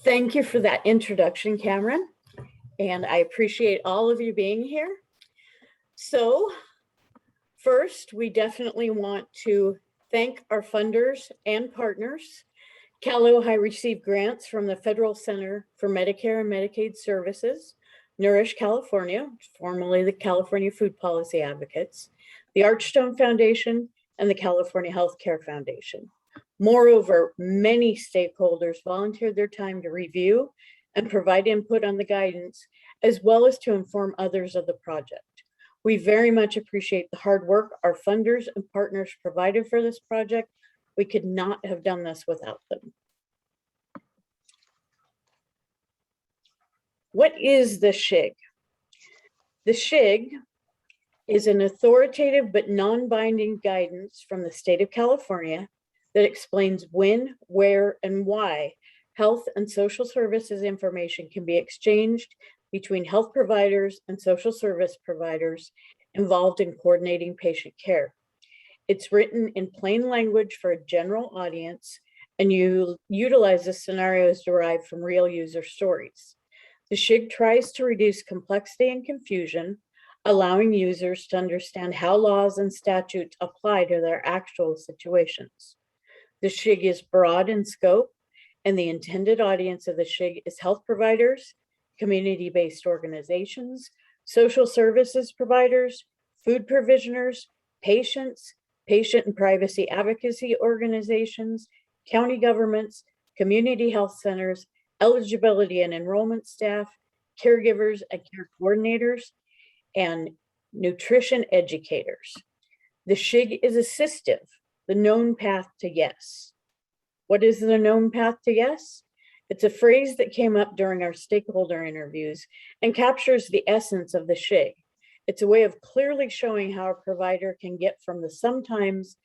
Thank you for that introduction, Cameron, and I appreciate all of you being here. So first, we definitely want to thank our funders and partners. CalOHII received grants from the Federal Center for Medicare and Medicaid Services, Nourish California, formerly the California Food Policy Advocates, the Archstone Foundation, and the California Healthcare Foundation. Moreover, many stakeholders volunteered their time to review and provide input on the guidance, as well as to inform others of the project. We very much appreciate the hard work our funders and partners provided for this project. We could not have done this without them. What is the SHIG? The SHIG is an authoritative but non-binding guidance from the state of California that explains when, where, and why health and social services information can be exchanged between health providers and social service providers involved in coordinating patient care. It's written in plain language for a general audience, and you utilize the scenarios derived from real user stories. The SHIG tries to reduce complexity and confusion, allowing users to understand how laws and statutes apply to their actual situations. The SHIG is broad in scope, and the intended audience of the SHIG is health providers, community-based organizations, social services providers, food provisioners, patients, patient and privacy advocacy organizations, county governments, community health centers, eligibility and enrollment staff, caregivers and care coordinators, and nutrition educators. The SHIG is assistive, the known path to yes. What is the known path to yes? It's a phrase that came up during our stakeholder interviews and captures the essence of the SHIG. It's a way of clearly showing how a provider can get from the sometimes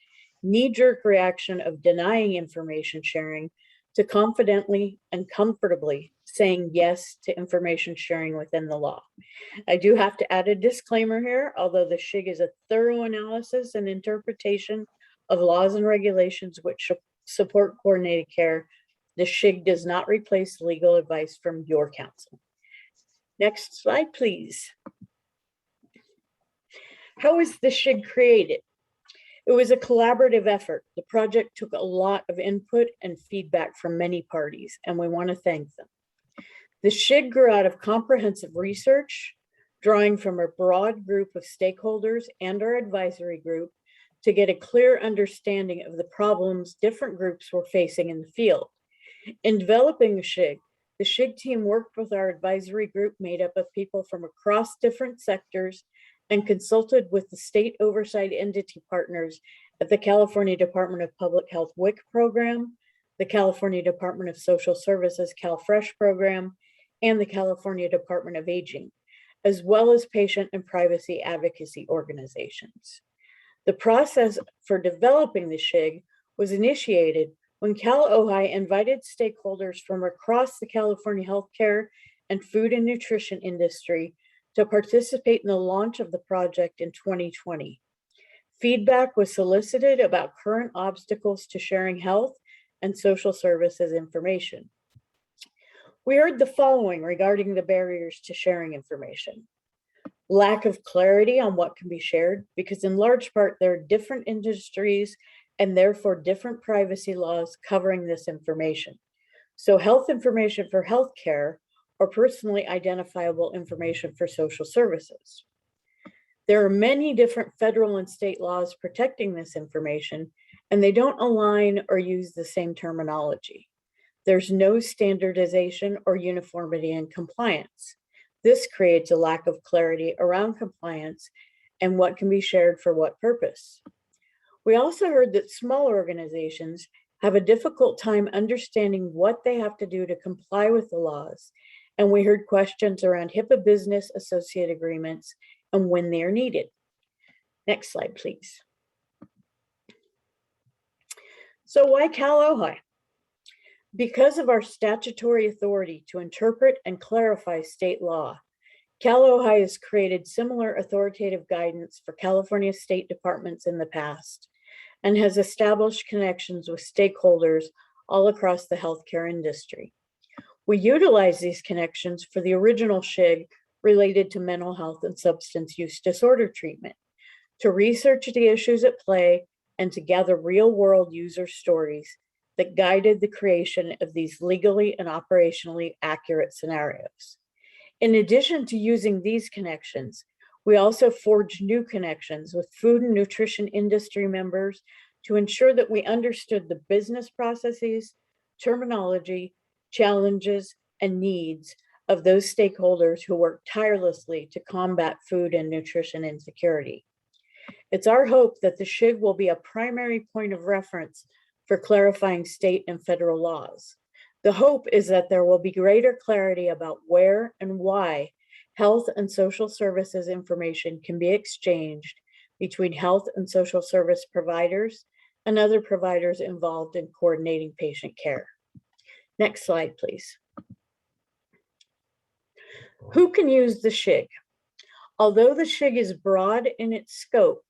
knee-jerk reaction of denying information sharing to confidently and comfortably saying yes to information sharing within the law. I do have to add a disclaimer here, although the SHIG is a thorough analysis and interpretation of laws and regulations which support coordinated care, the SHIG does not replace legal advice from your counsel. Next slide, please. How was the SHIG created? It was a collaborative effort. The project took a lot of input and feedback from many parties, and we want to thank them. The SHIG grew out of comprehensive research, drawing from a broad group of stakeholders and our advisory group to get a clear understanding of the problems different groups were facing in the field. In developing the SHIG team worked with our advisory group made up of people from across different sectors and consulted with the state oversight entity partners at the California Department of Public Health WIC program, the California Department of Social Services CalFresh program, and the California Department of Aging, as well as patient and privacy advocacy organizations. The process for developing the SHIG was initiated when CalOHII invited stakeholders from across the California healthcare and food and nutrition industry to participate in the launch of the project in 2020. Feedback was solicited about current obstacles to sharing health and social services information. We heard the following regarding the barriers to sharing information. Lack of clarity on what can be shared, because in large part there are different industries and therefore different privacy laws covering this information. So health information for healthcare or personally identifiable information for social services. There are many different federal and state laws protecting this information, and they don't align or use the same terminology. There's no standardization or uniformity in compliance. This creates a lack of clarity around compliance and what can be shared for what purpose. We also heard that small organizations have a difficult time understanding what they have to do to comply with the laws, and we heard questions around HIPAA business associate agreements and when they are needed. Next slide, please. So why CalOHII? Because of our statutory authority to interpret and clarify state law, CalOHII has created similar authoritative guidance for California state departments in the past and has established connections with stakeholders all across the healthcare industry. We utilize these connections for the original SHIG related to mental health and substance use disorder treatment, to research the issues at play and to gather real-world user stories that guided the creation of these legally and operationally accurate scenarios. In addition to using these connections, we also forged new connections with food and nutrition industry members to ensure that we understood the business processes, terminology, challenges, and needs of those stakeholders who work tirelessly to combat food and nutrition insecurity. It's our hope that the SHIG will be a primary point of reference for clarifying state and federal laws. The hope is that there will be greater clarity about where and why health and social services information can be exchanged between health and social service providers and other providers involved in coordinating patient care. Next slide, please. Who can use the SHIG? Although the SHIG is broad in its scope,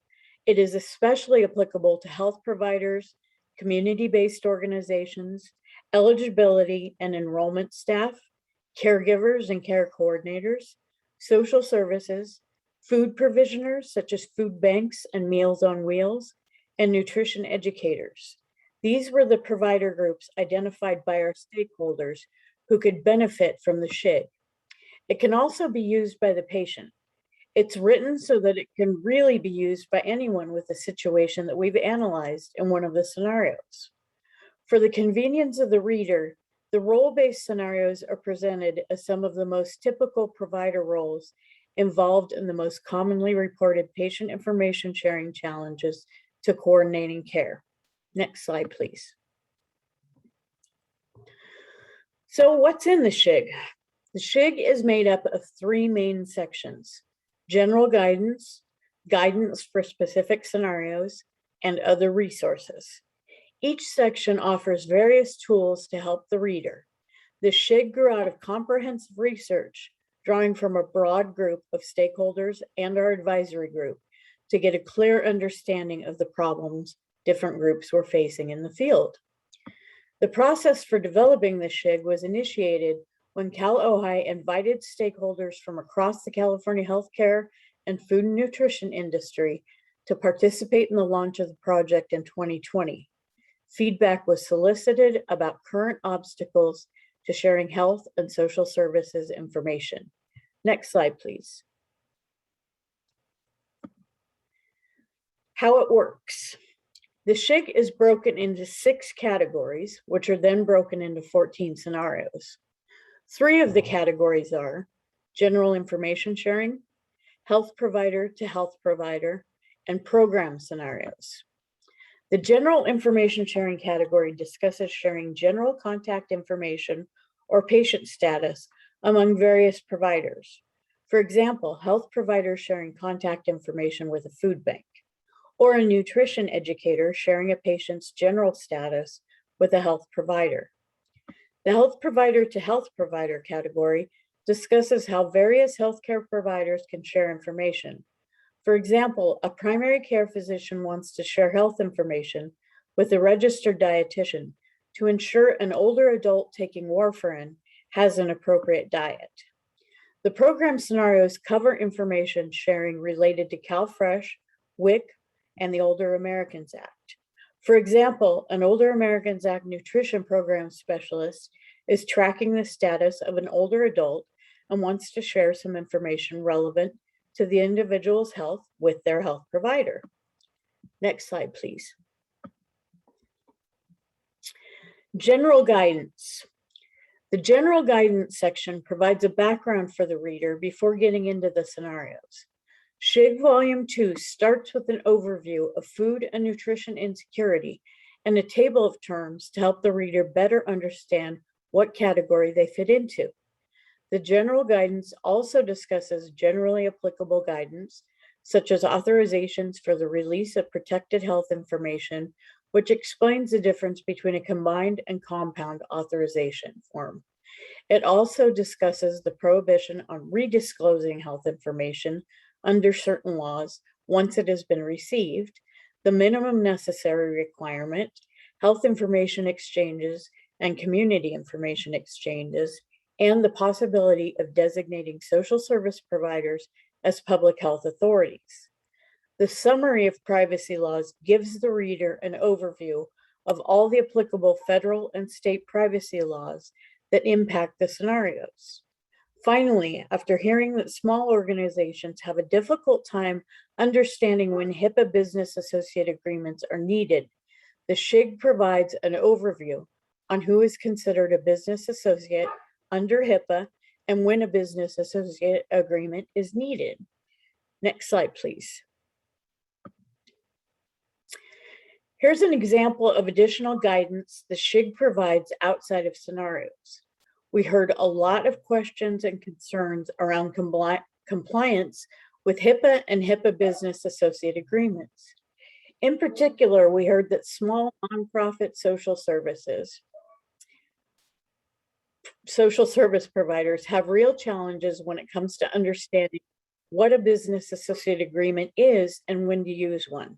it is especially applicable to health providers, community-based organizations, eligibility and enrollment staff, caregivers and care coordinators, social services, food provisioners such as food banks and Meals on Wheels, and nutrition educators. These were the provider groups identified by our stakeholders who could benefit from the SHIG. It can also be used by the patient. It's written so that it can really be used by anyone with a situation that we've analyzed in one of the scenarios. For the convenience of the reader, the role-based scenarios are presented as some of the most typical provider roles involved in the most commonly reported patient information sharing challenges to coordinating care. Next slide, please. So what's in the SHIG? The SHIG is made up of three main sections: general guidance, guidance for specific scenarios, and other resources. Each section offers various tools to help the reader. The SHIG grew out of comprehensive research, drawing from a broad group of stakeholders and our advisory group to get a clear understanding of the problems different groups were facing in the field. The process for developing the SHIG was initiated when CalOHII invited stakeholders from across the California healthcare and food and nutrition industry to participate in the launch of the project in 2020. Feedback was solicited about current obstacles to sharing health and social services information. Next slide, please. How it works. The SHIG is broken into 6 categories, which are then broken into 14 scenarios. 3 of the categories are general information sharing, health provider to health provider, and program scenarios. The general information sharing category discusses sharing general contact information or patient status among various providers. For example, health providers sharing contact information with a food bank, or a nutrition educator sharing a patient's general status with a health provider. The health provider to health provider category discusses how various healthcare providers can share information. For example, a primary care physician wants to share health information with a registered dietitian to ensure an older adult taking warfarin has an appropriate diet. The program scenarios cover information sharing related to CalFresh, WIC, and the Older Americans Act. For example, an Older Americans Act nutrition program specialist is tracking the status of an older adult and wants to share some information relevant to the individual's health with their health provider. Next slide, please. General guidance. The general guidance section provides a background for the reader before getting into the scenarios. SHIG Volume 2 starts with an overview of food and nutrition insecurity and a table of terms to help the reader better understand what category they fit into. The general guidance also discusses generally applicable guidance, such as authorizations for the release of protected health information, which explains the difference between a combined and compound authorization form. It also discusses the prohibition on redisclosing health information under certain laws once it has been received, the minimum necessary requirement, health information exchanges, and community information exchanges, and the possibility of designating social service providers as public health authorities. The summary of privacy laws gives the reader an overview of all the applicable federal and state privacy laws that impact the scenarios. Finally, after hearing that small organizations have a difficult time understanding when HIPAA business associate agreements are needed, the SHIG provides an overview on who is considered a business associate under HIPAA and when a business associate agreement is needed. Next slide, please. Here's an example of additional guidance the SHIG provides outside of scenarios. We heard a lot of questions and concerns around compliance with HIPAA and HIPAA business associate agreements. In particular, we heard that small nonprofit social service providers have real challenges when it comes to understanding what a business associate agreement is and when to use one.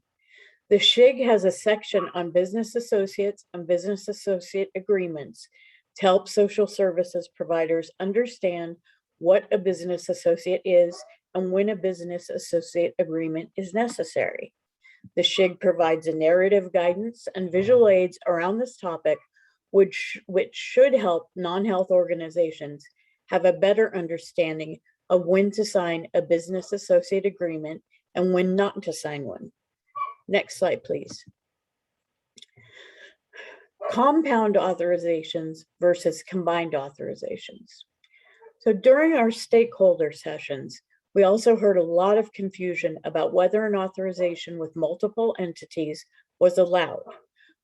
The SHIG has a section on business associates and business associate agreements to help social services providers understand what a business associate is and when a business associate agreement is necessary. The SHIG provides a narrative guidance and visual aids around this topic, which should help non-health organizations have a better understanding of when to sign a business associate agreement and when not to sign one. Next slide, please. Compound authorizations versus combined authorizations. So during our stakeholder sessions, we also heard a lot of confusion about whether an authorization with multiple entities was allowed.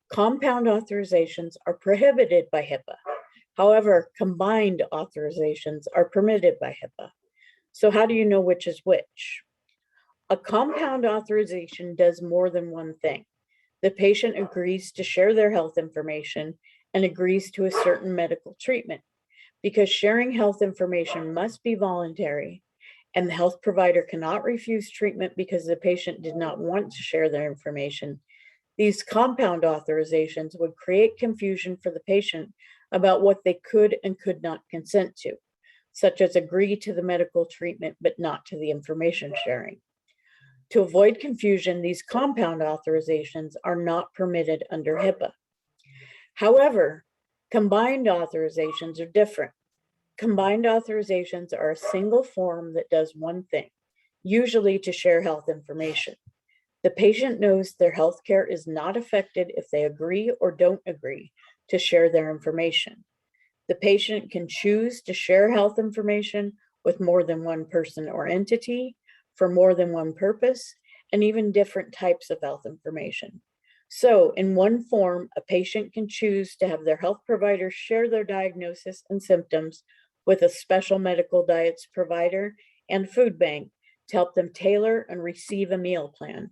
Compound authorizations are prohibited by HIPAA. However, combined authorizations are permitted by HIPAA. So how do you know which is which? A compound authorization does more than one thing. The patient agrees to share their health information and agrees to a certain medical treatment. Because sharing health information must be voluntary, and the health provider cannot refuse treatment because the patient did not want to share their information, these compound authorizations would create confusion for the patient about what they could and could not consent to, such as agree to the medical treatment but not to the information sharing. To avoid confusion, these compound authorizations are not permitted under HIPAA. However, combined authorizations are different. Combined authorizations are a single form that does one thing, usually to share health information. The patient knows their health care is not affected if they agree or don't agree to share their information. The patient can choose to share health information with more than one person or entity, for more than one purpose, and even different types of health information. So in one form, a patient can choose to have their health provider share their diagnosis and symptoms with a special medical diets provider and food bank to help them tailor and receive a meal plan,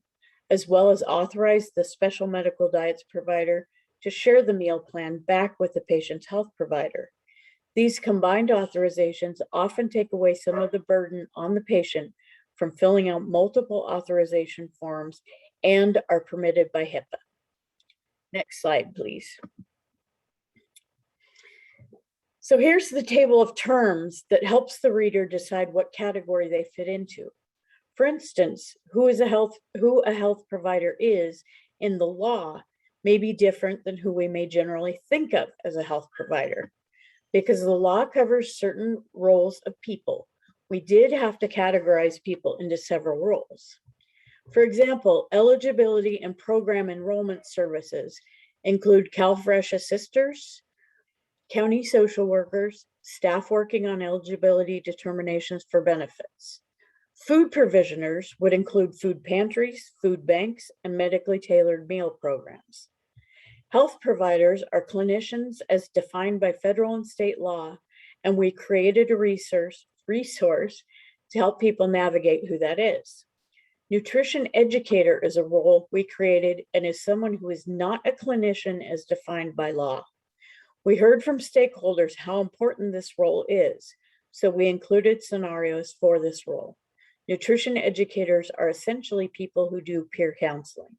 as well as authorize the special medical diets provider to share the meal plan back with the patient's health provider. These combined authorizations often take away some of the burden on the patient from filling out multiple authorization forms and are permitted by HIPAA. Next slide, please. So here's the table of terms that helps the reader decide what category they fit into. For instance, who a health provider is in the law may be different than who we may generally think of as a health provider. Because the law covers certain roles of people, we did have to categorize people into several roles. For example, eligibility and program enrollment services include CalFresh assisters, county social workers, staff working on eligibility determinations for benefits. Food provisioners would include food pantries, food banks, and medically tailored meal programs. Health providers are clinicians as defined by federal and state law, and we created a resource to help people navigate who that is. Nutrition educator is a role we created and is someone who is not a clinician as defined by law. We heard from stakeholders how important this role is, so we included scenarios for this role. Nutrition educators are essentially people who do peer counseling.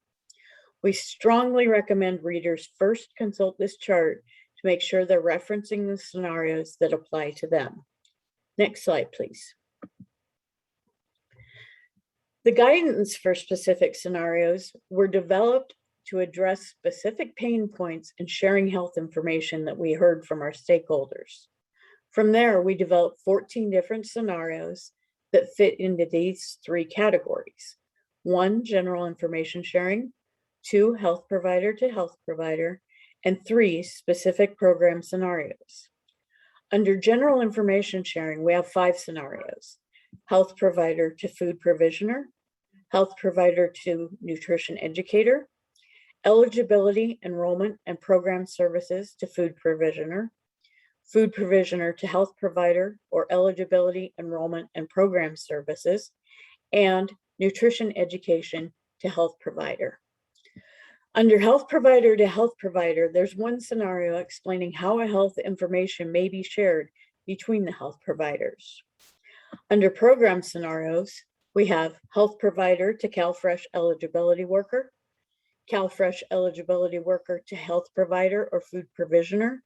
We strongly recommend readers first consult this chart to make sure they're referencing the scenarios that apply to them. Next slide, please. The guidance for specific scenarios were developed to address specific pain points in sharing health information that we heard from our stakeholders. From there, we developed 14 different scenarios that fit into these three categories. 1, general information sharing, 2, health provider to health provider, and 3, specific program scenarios. Under general information sharing, we have 5 scenarios: health provider to food provisioner, health provider to nutrition educator, eligibility, enrollment, and program services to food provisioner to health provider, or eligibility, enrollment, and program services, and nutrition education to health provider. Under health provider to health provider, there's one scenario explaining how a health information may be shared between the health providers. Under program scenarios, we have health provider to CalFresh eligibility worker, CalFresh eligibility worker to health provider or food provisioner,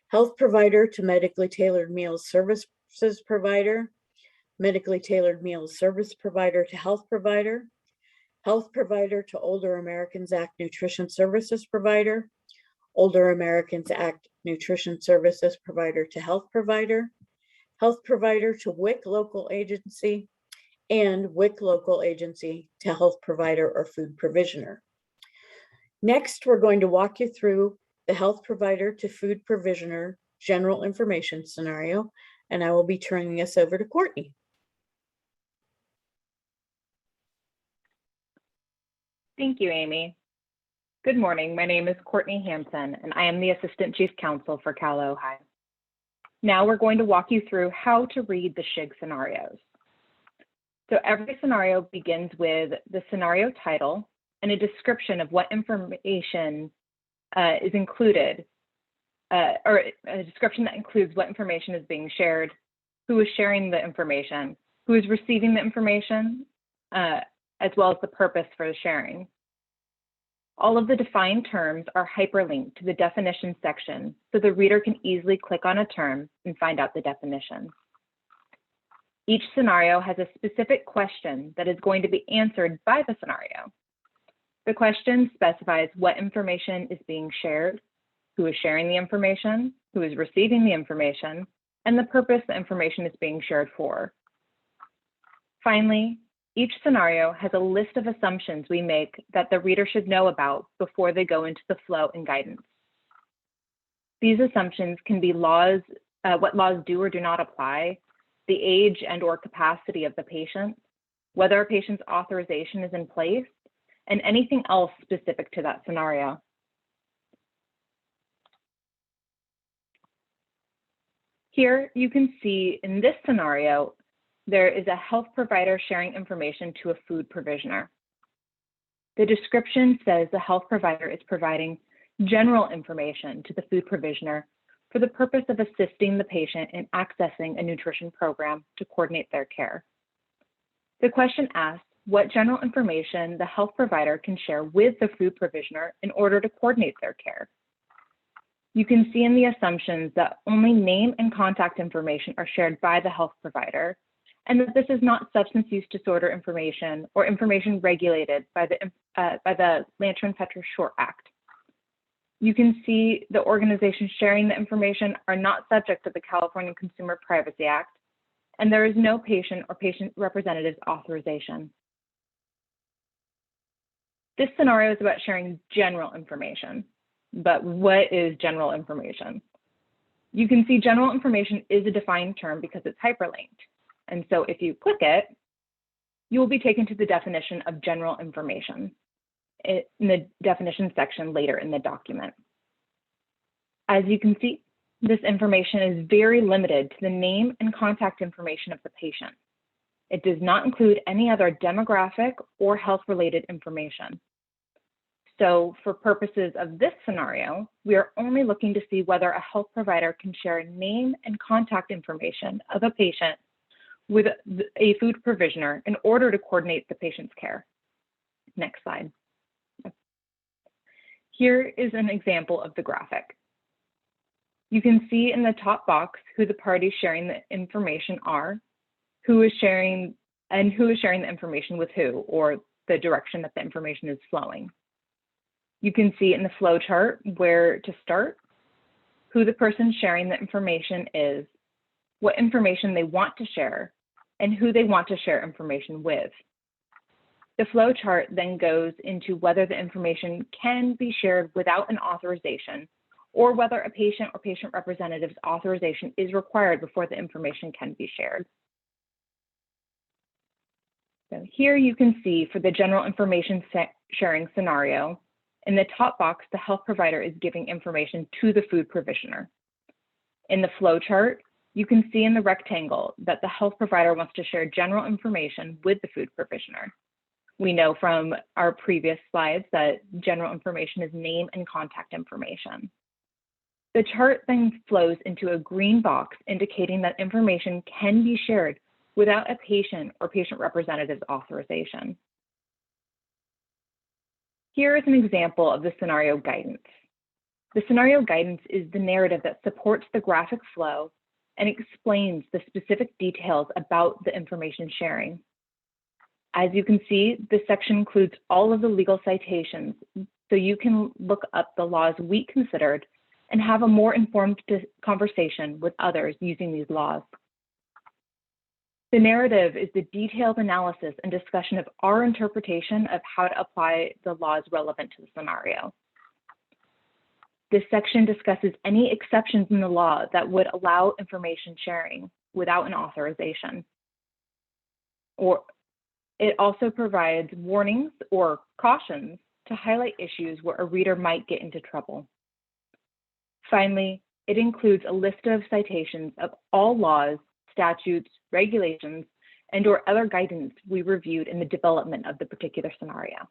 health provider to medically tailored meals services provider, medically tailored meals service provider to health provider to Older Americans Act Nutrition Services provider, Older Americans Act Nutrition Services provider to health provider to WIC local agency, and WIC local agency to health provider or food provisioner. Next, we're going to walk you through the health provider to food provisioner general information scenario, and I will be turning this over to Courtney. Thank you, Amy. Good morning. My name is Courtney Hampton, and I am the Assistant Chief Counsel for CalOHII. Now we're going to walk you through how to read the SHIG scenarios. So every scenario begins with the scenario title and a description of what information is included, or a description that includes what information is being shared, who is sharing the information, who is receiving the information, as well as the purpose for the sharing. All of the defined terms are hyperlinked to the definition section, so the reader can easily click on a term and find out the definition. Each scenario has a specific question that is going to be answered by the scenario. The question specifies what information is being shared, who is sharing the information, who is receiving the information, and the purpose the information is being shared for. Finally, each scenario has a list of assumptions we make that the reader should know about before they go into the flow and guidance. These assumptions can be laws, what laws do or do not apply, the age and/or capacity of the patient, whether a patient's authorization is in place, and anything else specific to that scenario. Here you can see in this scenario, there is a health provider sharing information to a food provisioner. The description says the health provider is providing general information to the food provisioner for the purpose of assisting the patient in accessing a nutrition program to coordinate their care. The question asks what general information the health provider can share with the food provisioner in order to coordinate their care. You can see in the assumptions that only name and contact information are shared by the health provider, and that this is not substance use disorder information or information regulated by the Lantern-Petra Short Act. You can see the organizations sharing the information are not subject to the California Consumer Privacy Act, and there is no patient or patient representative's authorization. This scenario is about sharing general information, but what is general information? You can see general information is a defined term because it's hyperlinked. And so if you click it, you will be taken to the definition of general information in the definition section later in the document. As you can see, this information is very limited to the name and contact information of the patient. It does not include any other demographic or health-related information. So for purposes of this scenario, we are only looking to see whether a health provider can share name and contact information of a patient with a food provisioner in order to coordinate the patient's care. Next slide. Here is an example of the graphic. You can see in the top box who the parties sharing the information are, who is sharing the information with who, or the direction that the information is flowing. You can see in the flow chart where to start, who the person sharing the information is, what information they want to share, and who they want to share information with. The flow chart then goes into whether the information can be shared without an authorization, or whether a patient or patient representative's authorization is required before the information can be shared. So here you can see for the general information sharing scenario, in the top box, the health provider is giving information to the food provisioner. In the flow chart, you can see in the rectangle that the health provider wants to share general information with the food provisioner. We know from our previous slides that general information is name and contact information. The chart then flows into a green box indicating that information can be shared without a patient or patient representative's authorization. Here is an example of the scenario guidance. The scenario guidance is the narrative that supports the graphic flow and explains the specific details about the information sharing. As you can see, this section includes all of the legal citations, so you can look up the laws we considered and have a more informed conversation with others using these laws. The narrative is the detailed analysis and discussion of our interpretation of how to apply the laws relevant to the scenario. This section discusses any exceptions in the law that would allow information sharing without an authorization. Or it also provides warnings or cautions to highlight issues where a reader might get into trouble. Finally, it includes a list of citations of all laws, statutes, regulations, and/or other guidance we reviewed in the development of the particular scenario.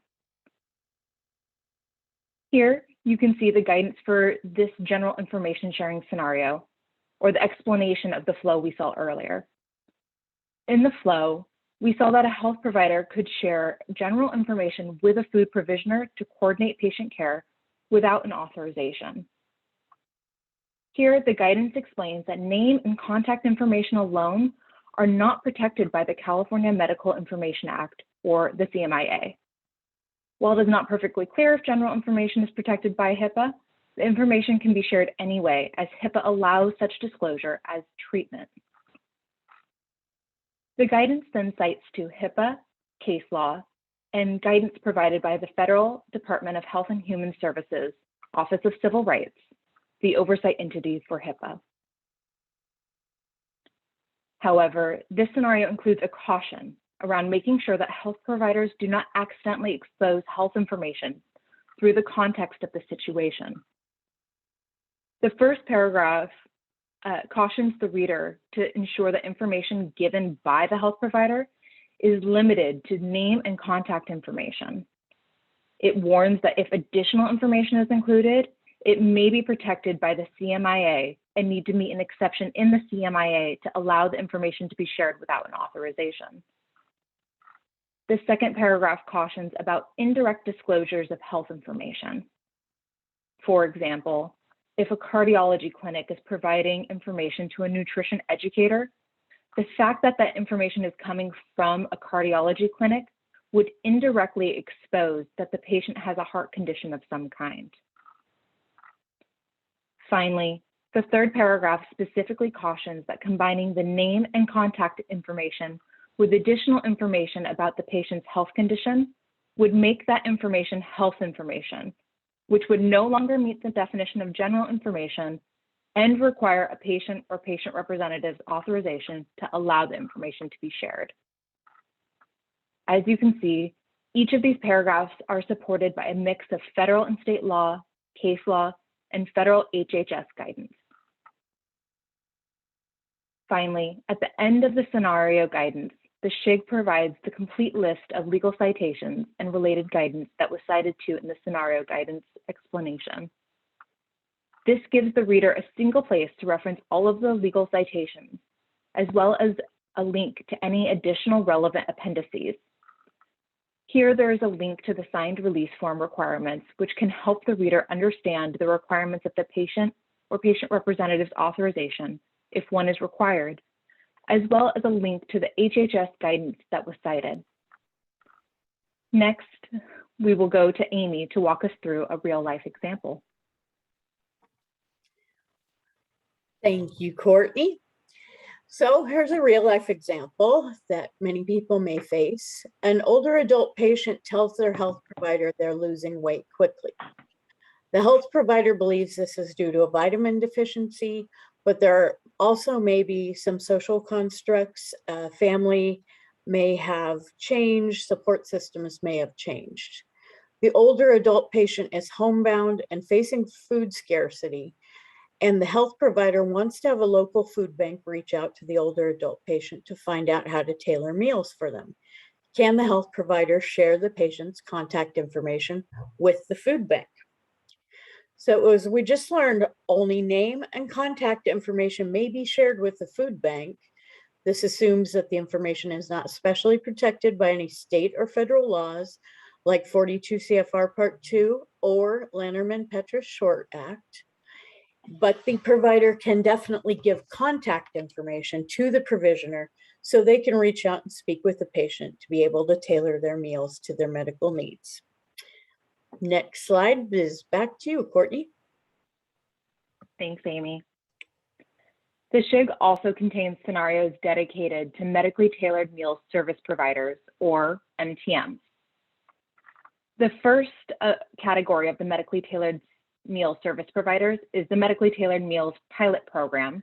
Here, you can see the guidance for this general information sharing scenario, or the explanation of the flow we saw earlier. In the flow, we saw that a health provider could share general information with a food provisioner to coordinate patient care without an authorization. Here, the guidance explains that name and contact information alone are not protected by the California Medical Information Act, or the CMIA. While it is not perfectly clear if general information is protected by HIPAA, the information can be shared anyway, as HIPAA allows such disclosure as treatment. The guidance then cites to HIPAA, case law, and guidance provided by the Federal Department of Health and Human Services, Office of Civil Rights, the oversight entity for HIPAA. However, this scenario includes a caution around making sure that health providers do not accidentally expose health information through the context of the situation. The first paragraph cautions the reader to ensure that information given by the health provider is limited to name and contact information. It warns that if additional information is included, it may be protected by the CMIA and need to meet an exception in the CMIA to allow the information to be shared without an authorization. The second paragraph cautions about indirect disclosures of health information. For example, if a cardiology clinic is providing information to a nutrition educator, the fact that that information is coming from a cardiology clinic would indirectly expose that the patient has a heart condition of some kind. Finally, the third paragraph specifically cautions that combining the name and contact information with additional information about the patient's health condition would make that information health information, which would no longer meet the definition of general information and require a patient or patient representative's authorization to allow the information to be shared. As you can see, each of these paragraphs are supported by a mix of federal and state law, case law, and federal HHS guidance. Finally, at the end of the scenario guidance, the SHIG provides the complete list of legal citations and related guidance that was cited to in the scenario guidance explanation. This gives the reader a single place to reference all of the legal citations, as well as a link to any additional relevant appendices. Here, there is a link to the signed release form requirements, which can help the reader understand the requirements of the patient or patient representative's authorization if one is required, as well as a link to the HHS guidance that was cited. Next, we will go to Amy to walk us through a real-life example. Thank you, Courtney. So here's a real-life example that many people may face. An older adult patient tells their health provider they're losing weight quickly. The health provider believes this is due to a vitamin deficiency, but there also may be some social constructs. Family may have changed, support systems may have changed. The older adult patient is homebound and facing food scarcity, and the health provider wants to have a local food bank reach out to the older adult patient to find out how to tailor meals for them. Can the health provider share the patient's contact information with the food bank? So as we just learned, only name and contact information may be shared with the food bank. This assumes that the information is not specially protected by any state or federal laws like 42 CFR Part 2 or Lanterman-Petrus Short Act. But the provider can definitely give contact information to the provisioner so they can reach out and speak with the patient to be able to tailor their meals to their medical needs. Next slide is back to you, Courtney. Thanks, Amy. The SHIG also contains scenarios dedicated to medically tailored meal service providers, or MTMs. The first category of the medically tailored meal service providers is the Medically Tailored Meals Pilot Program,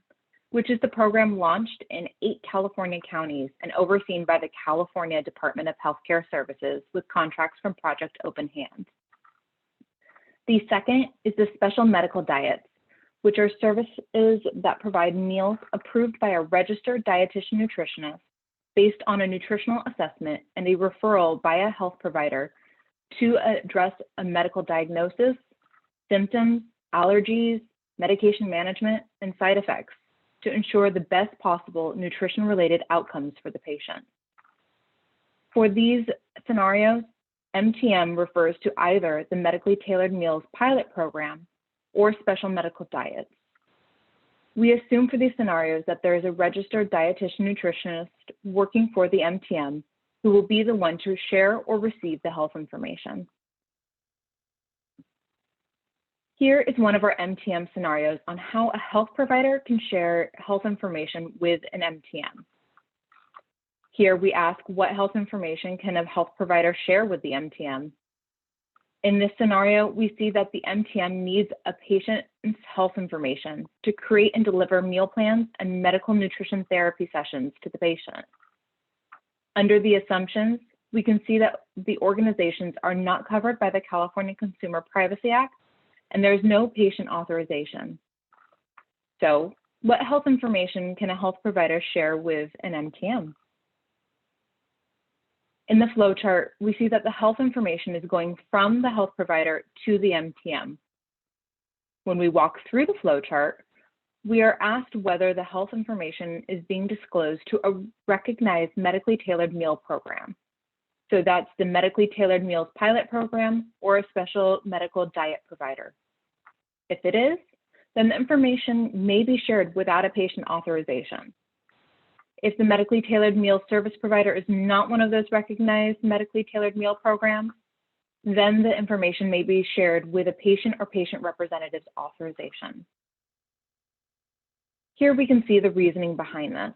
which is the program launched in 8 California counties and overseen by the California Department of Healthcare Services with contracts from Project Open Hands. The second is the Special Medical Diets, which are services that provide meals approved by a registered dietitian nutritionist based on a nutritional assessment and a referral by a health provider to address a medical diagnosis, symptoms, allergies, medication management, and side effects to ensure the best possible nutrition-related outcomes for the patient. For these scenarios, MTM refers to either the Medically Tailored Meals Pilot Program or Special Medical Diets. We assume for these scenarios that there is a registered dietitian nutritionist working for the MTM who will be the one to share or receive the health information. Here is one of our MTM scenarios on how a health provider can share health information with an MTM. Here we ask what health information can a health provider share with the MTM. In this scenario, we see that the MTM needs a patient's health information to create and deliver meal plans and medical nutrition therapy sessions to the patient. Under the assumptions, we can see that the organizations are not covered by the California Consumer Privacy Act, and there is no patient authorization. So, what health information can a health provider share with an MTM? In the flowchart, we see that the health information is going from the health provider to the MTM. When we walk through the flowchart, we are asked whether the health information is being disclosed to a recognized medically tailored meal program. So that's the Medically Tailored Meals Pilot Program or a special medical diet provider. If it is, then the information may be shared without a patient authorization. If the medically tailored meal service provider is not one of those recognized medically tailored meal programs, then the information may be shared with a patient or patient representative's authorization. Here we can see the reasoning behind this.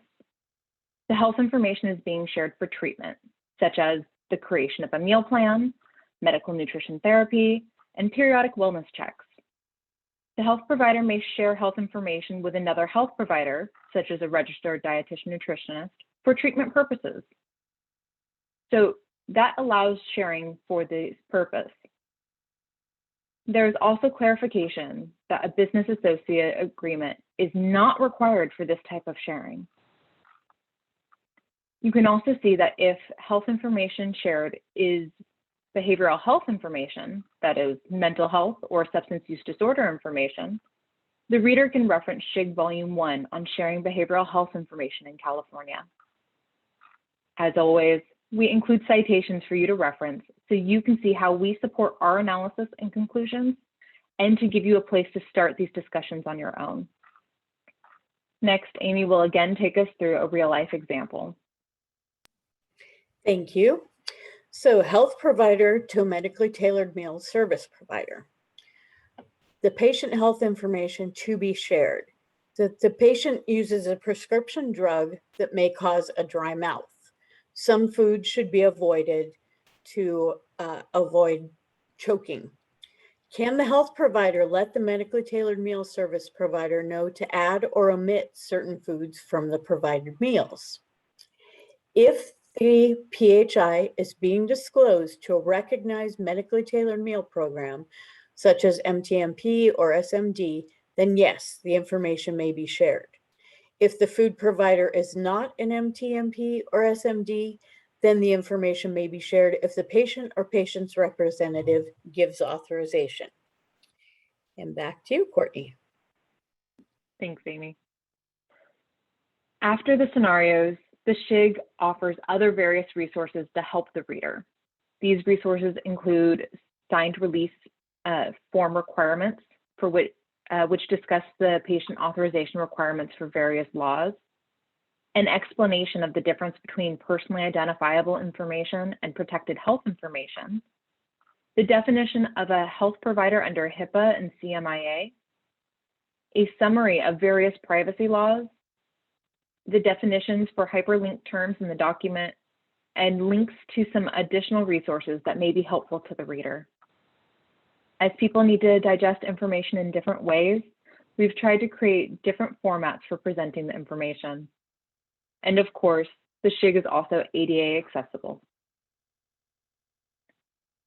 The health information is being shared for treatment, such as the creation of a meal plan, medical nutrition therapy, and periodic wellness checks. The health provider may share health information with another health provider, such as a registered dietitian nutritionist, for treatment purposes. So that allows sharing for this purpose. There is also clarification that a business associate agreement is not required for this type of sharing. You can also see that if health information shared is behavioral health information, that is mental health or substance use disorder information, the reader can reference SHIG Volume 1 on sharing behavioral health information in California. As always, we include citations for you to reference so you can see how we support our analysis and conclusions and to give you a place to start these discussions on your own. Next, Amy will again take us through a real-life example. Thank you. So, health provider to medically tailored meal service provider. The patient health information to be shared. The patient uses a prescription drug that may cause a dry mouth. Some foods should be avoided to avoid choking. Can the health provider let the medically tailored meal service provider know to add or omit certain foods from the provided meals? If the PHI is being disclosed to a recognized medically tailored meal program, such as MTMP or SMD, then yes, the information may be shared. If the food provider is not an MTMP or SMD, then the information may be shared if the patient or patient's representative gives authorization. And back to you, Courtney. Thanks, Amy. After the scenarios, the SHIG offers other various resources to help the reader. These resources include signed release form requirements for which discuss the patient authorization requirements for various laws, an explanation of the difference between personally identifiable information and protected health information, the definition of a health provider under HIPAA and CMIA, a summary of various privacy laws, the definitions for hyperlinked terms in the document, and links to some additional resources that may be helpful to the reader. As people need to digest information in different ways, we've tried to create different formats for presenting the information. And of course, the SHIG is also ADA accessible.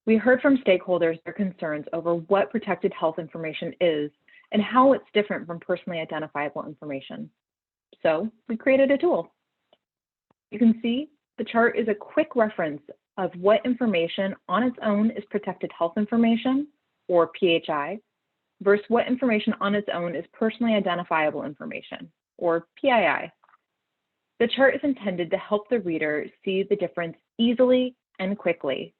We heard from stakeholders their concerns over what protected health information is and how it's different from personally identifiable information. So we created a tool. You can see the chart is a quick reference of what information on its own is protected health information, or PHI, versus what information on its own is personally identifiable information, or PII. The chart is intended to help the reader see the difference easily and quickly.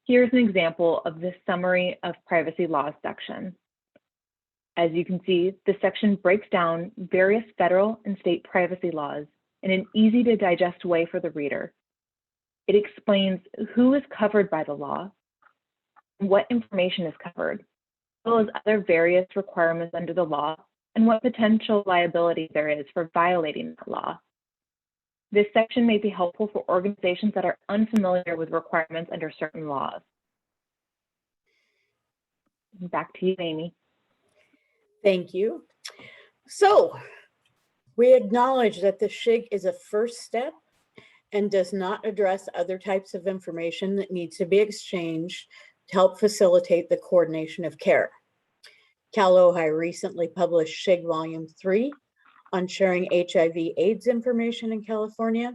Here's an example of the summary of privacy laws section. As you can see, the section breaks down various federal and state privacy laws in an easy to digest way for the reader. It explains who is covered by the law, what information is covered, as well as other various requirements under the law and what potential liability there is for violating the law. This section may be helpful for organizations that are unfamiliar with requirements under certain laws. Back to you, Amy. Thank you. So we acknowledge that the SHIG is a first step and does not address other types of information that needs to be exchanged to help facilitate the coordination of care. CalOHII recently published SHIG Volume 3 on sharing HIV/AIDS information in California.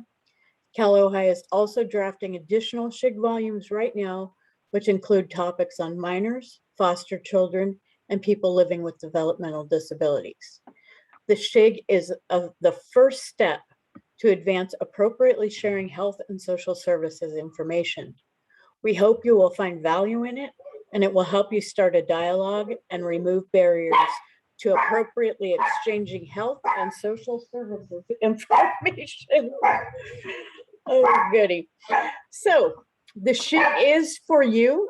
CalOHII is also drafting additional SHIG volumes right now, which include topics on minors, foster children, and people living with developmental disabilities. The SHIG is the first step to advance appropriately sharing health and social services information. We hope you will find value in it, and it will help you start a dialogue and remove barriers to appropriately exchanging health and social services information. Oh, goody. So the SHIG is for you.